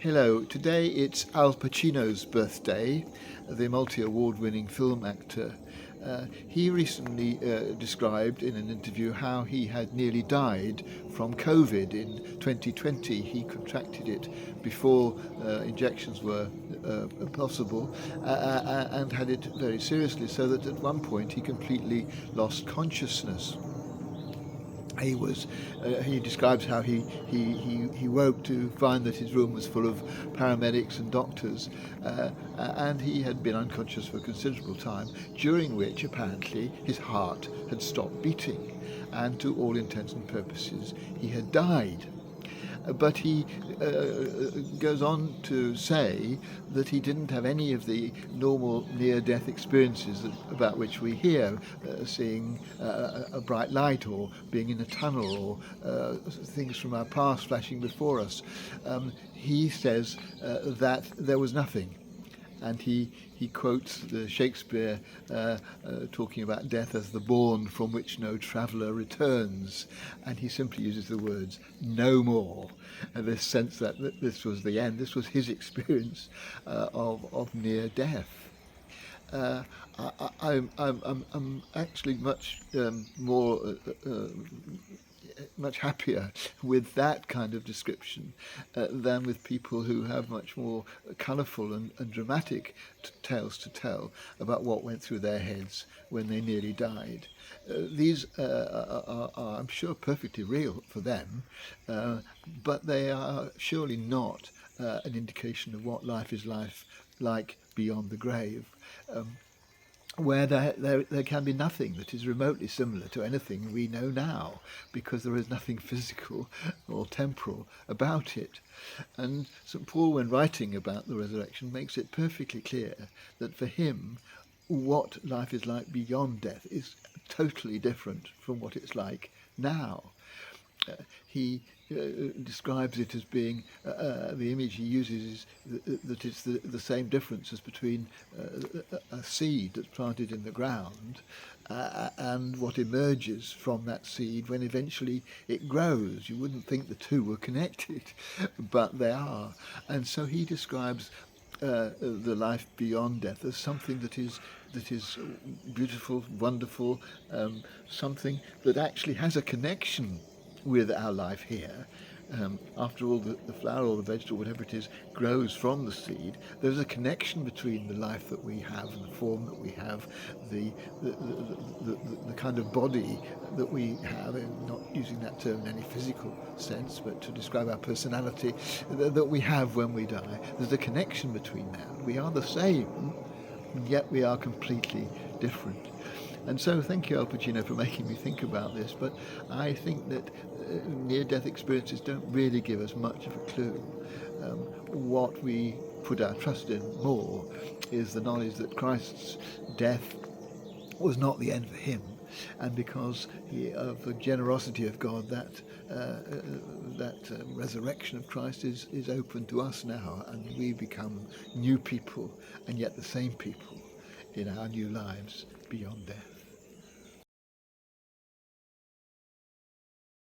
Hello, today it's Al Pacino's birthday, the multi-award-winning film actor. He recently described in an interview how he had nearly died from COVID in 2020. He contracted it before injections were possible and had it very seriously, so that at one point he completely lost consciousness. He describes how he woke to find that his room was full of paramedics and doctors, and he had been unconscious for a considerable time, during which apparently his heart had stopped beating, and to all intents and purposes he had died. But he goes on to say that he didn't have any of the normal near-death experiences about which we hear, seeing a bright light or being in a tunnel or things from our past flashing before us. He says that there was nothing. And he quotes the Shakespeare talking about death as the bourne from which no traveller returns, and he simply uses the words "no more," and this sense that this was the end. This was his experience of near death. I'm actually much happier with that kind of description than with people who have much more colourful and dramatic tales to tell about what went through their heads when they nearly died. These are, I'm sure, perfectly real for them, but they are surely not an indication of what life is like beyond the grave. Where there can be nothing that is remotely similar to anything we know now, because there is nothing physical or temporal about it. And St. Paul, when writing about the resurrection, makes it perfectly clear that for him, what life is like beyond death is totally different from what it's like now. He describes it as being, the image he uses is that it's the same difference as between a seed that's planted in the ground and what emerges from that seed when eventually it grows. You wouldn't think the two were connected, but they are. And so he describes the life beyond death as something that is beautiful, wonderful, something that actually has a connection with our life here. After all, the flower or the vegetable, whatever it is, grows from the seed. There's a connection between the life that we have and the form that we have, the kind of body that we have, and not using that term in any physical sense, but to describe our personality that we have when we die. There's a connection between that. We are the same, and yet we are completely different. And so thank you, Al Pacino, for making me think about this, but I think that near-death experiences don't really give us much of a clue. What we put our trust in more is the knowledge that Christ's death was not the end for him, and because of the generosity of God, that resurrection of Christ is open to us now, and we become new people, and yet the same people in our new lives beyond death.